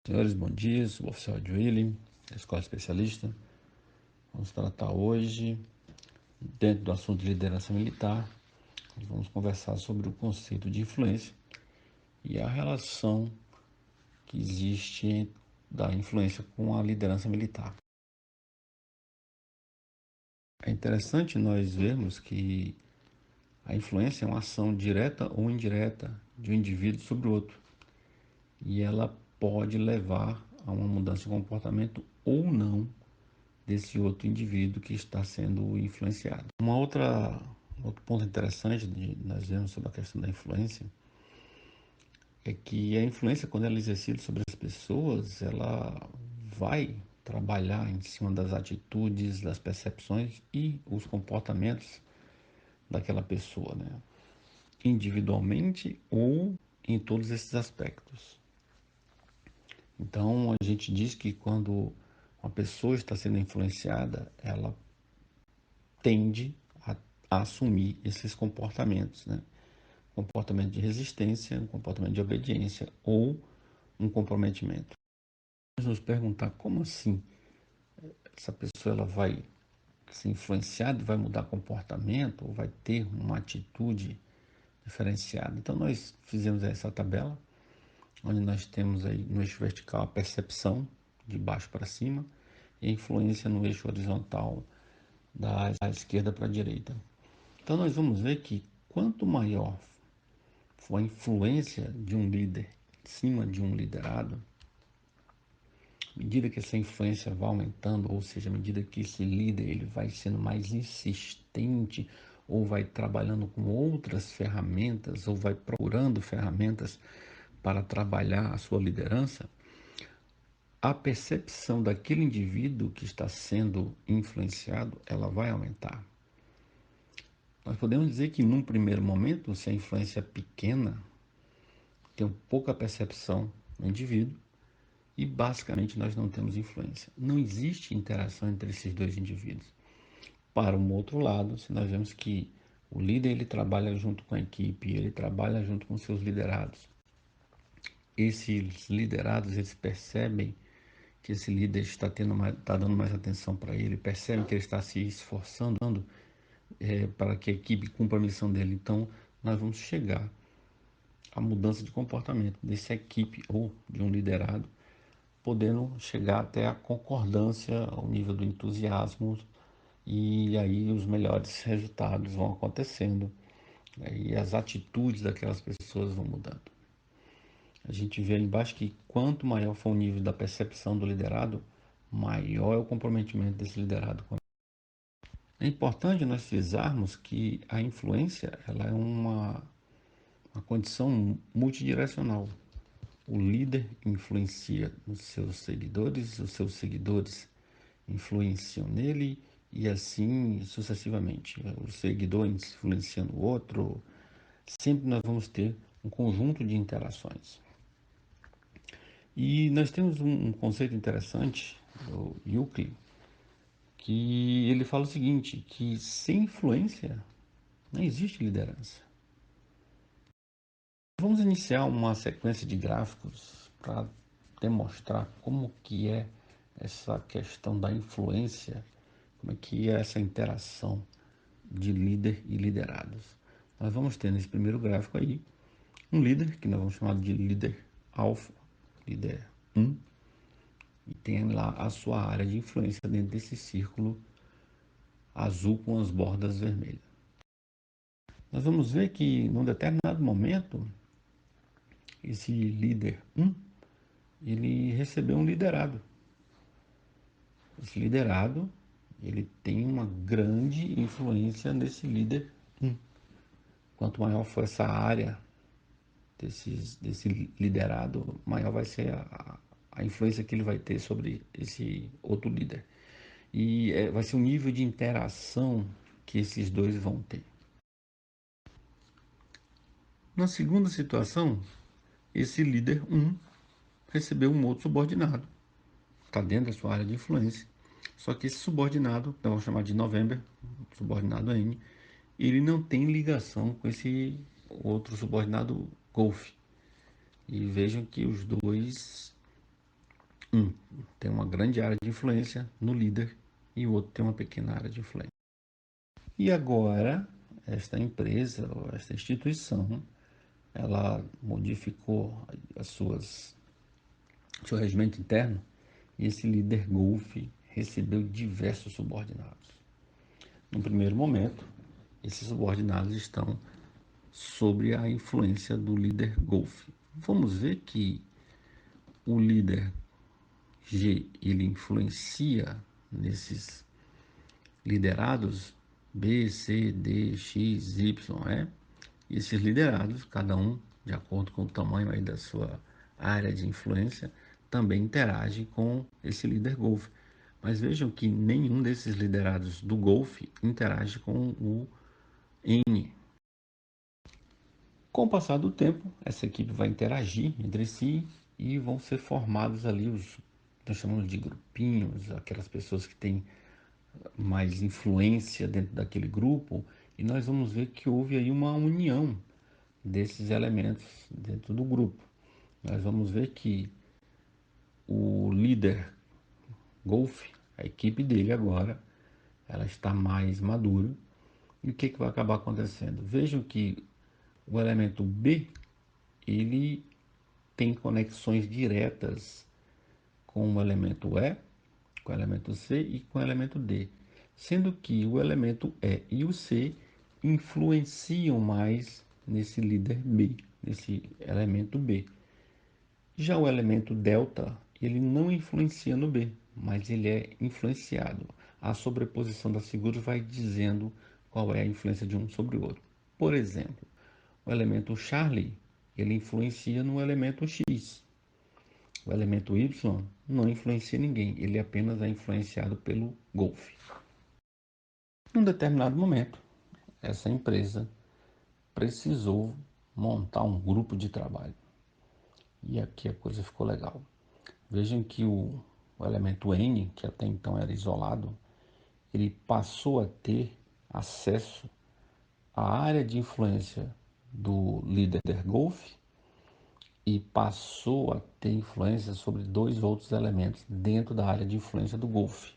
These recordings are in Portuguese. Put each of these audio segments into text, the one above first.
Senhores, bom dia. Sou o oficial William, da Escola Especialista. Vamos tratar hoje, dentro do assunto de liderança militar, vamos conversar sobre o conceito de influência e a relação que existe da influência com a liderança militar. É interessante nós vermos que a influência é uma ação direta ou indireta de um indivíduo sobre o outro, e ela pode levar a uma mudança de comportamento ou não desse outro indivíduo que está sendo influenciado. Outro ponto interessante de nós vermos sobre a questão da influência é que a influência, quando ela é exercida sobre as pessoas, ela vai trabalhar em cima das atitudes, das percepções e os comportamentos daquela pessoa, né? Individualmente ou em todos esses aspectos. Então, a gente diz que quando uma pessoa está sendo influenciada, ela tende a assumir esses comportamentos, né? Comportamento de resistência, um comportamento de obediência ou um comprometimento. Nós nos perguntar como assim essa pessoa ela vai ser influenciada e vai mudar comportamento ou vai ter uma atitude diferenciada. Então nós fizemos essa tabela, onde nós temos aí no eixo vertical a percepção de baixo para cima e a influência no eixo horizontal da esquerda para a direita. Então nós vamos ver que quanto maior for a influência de um líder em cima de um liderado, à medida que essa influência vai aumentando, ou seja, à medida que esse líder ele vai sendo mais insistente, ou vai trabalhando com outras ferramentas, ou vai procurando ferramentas para trabalhar a sua liderança, a percepção daquele indivíduo que está sendo influenciado, ela vai aumentar. Nós podemos dizer que num primeiro momento, se a influência é pequena, tem pouca percepção no indivíduo e basicamente nós não temos influência. Não existe interação entre esses dois indivíduos. Para um outro lado, se nós vemos que o líder ele trabalha junto com a equipe, ele trabalha junto com seus liderados. Esses liderados eles percebem que esse líder está dando mais atenção para ele, percebem que ele está se esforçando para que a equipe cumpra a missão dele. Então, nós vamos chegar à mudança de comportamento dessa equipe ou de um liderado, podendo chegar até a concordância ao nível do entusiasmo, e aí os melhores resultados vão acontecendo, né? E as atitudes daquelas pessoas vão mudando. A gente vê ali embaixo que quanto maior for o nível da percepção do liderado, maior é o comprometimento desse liderado. É importante nós frisarmos que a influência ela é uma condição multidirecional. O líder influencia nos seus seguidores, os seus seguidores influenciam nele e assim sucessivamente. O seguidor influenciando o outro, sempre nós vamos ter um conjunto de interações. E nós temos um conceito interessante do Euclid, que ele fala o seguinte, que sem influência não existe liderança. Vamos iniciar uma sequência de gráficos para demonstrar como que é essa questão da influência, como é que é essa interação de líder e liderados. Nós vamos ter nesse primeiro gráfico aí um líder, que nós vamos chamar de líder alfa, líder 1, e tem lá a sua área de influência dentro desse círculo azul com as bordas vermelhas. Nós vamos ver que num determinado momento, esse líder 1, ele recebeu um liderado. Esse liderado, ele tem uma grande influência nesse líder 1. Quanto maior for essa área desse liderado, maior vai ser a influência que ele vai ter sobre esse outro líder. E vai ser o nível de interação que esses dois vão ter. Na segunda situação, esse líder 1 recebeu um outro subordinado, está dentro da sua área de influência. Só que esse subordinado, então vamos chamar de November, subordinado N, ele não tem ligação com esse outro subordinado Golf. E vejam que os dois Um tem uma grande área de influência no líder e o outro tem uma pequena área de influência. E agora, esta empresa, ou esta instituição, ela modificou seu regimento interno e esse líder Golf recebeu diversos subordinados. No primeiro momento, esses subordinados estão sob a influência do líder Golf. Vamos ver que o líder G ele influencia nesses liderados B, C, D, X, Y, e esses liderados, cada um de acordo com o tamanho aí da sua área de influência, também interage com esse líder Golf. Mas vejam que nenhum desses liderados do Golf interage com o N. Com o passar do tempo, essa equipe vai interagir entre si e vão ser formados ali nós chamamos de grupinhos, aquelas pessoas que têm mais influência dentro daquele grupo, e nós vamos ver que houve aí uma união desses elementos dentro do grupo. Nós vamos ver que o líder Golf, a equipe dele agora, ela está mais madura. E o que vai acabar acontecendo? Vejam que o elemento B, ele tem conexões diretas com o elemento E, com o elemento C e com o elemento D, sendo que o elemento E e o C influenciam mais nesse líder B, nesse elemento B. Já o elemento delta, ele não influencia no B, mas ele é influenciado. A sobreposição das figuras vai dizendo qual é a influência de um sobre o outro. Por exemplo, o elemento Charlie, ele influencia no elemento X. O elemento Y não influencia ninguém, ele apenas é influenciado pelo Golf. Num determinado momento, essa empresa precisou montar um grupo de trabalho. E aqui a coisa ficou legal. Vejam que o elemento N, que até então era isolado, ele passou a ter acesso à área de influência do líder Golf e passou a ter influência sobre dois outros elementos dentro da área de influência do Golf.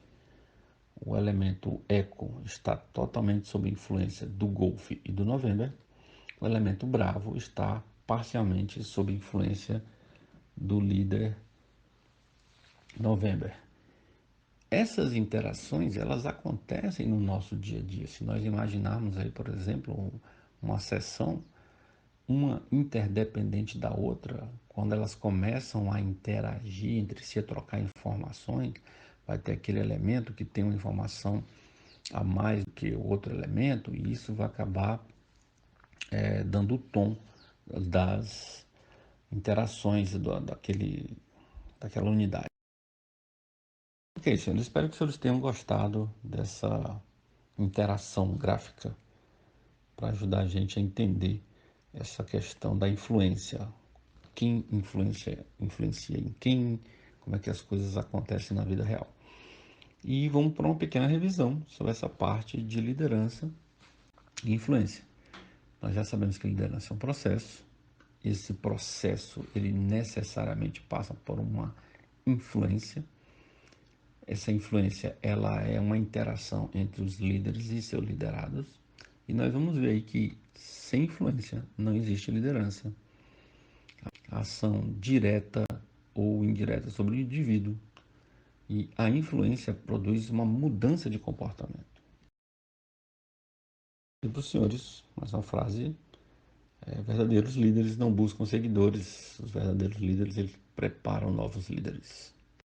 O elemento Eco está totalmente sob influência do Golf e do November. O elemento Bravo está parcialmente sob influência do líder November. Essas interações, elas acontecem no nosso dia a dia. Se nós imaginarmos aí, por exemplo, uma sessão, uma interdependente da outra, quando elas começam a interagir entre si, a trocar informações, vai ter aquele elemento que tem uma informação a mais do que o outro elemento, e isso vai acabar dando o tom das interações daquela unidade. Ok, senhores, espero que os senhores tenham gostado dessa interação gráfica para ajudar a gente a entender essa questão da influência. Quem influencia em quem, como é que as coisas acontecem na vida real. E vamos para uma pequena revisão sobre essa parte de liderança e influência. Nós já sabemos que liderança é um processo. Esse processo, ele necessariamente passa por uma influência. Essa influência, ela é uma interação entre os líderes e seus liderados. E nós vamos ver aí que sem influência não existe liderança. A ação direta ou indireta sobre o indivíduo. E a influência produz uma mudança de comportamento. E para os senhores, mais uma frase: verdadeiros líderes não buscam seguidores, os verdadeiros líderes eles preparam novos líderes.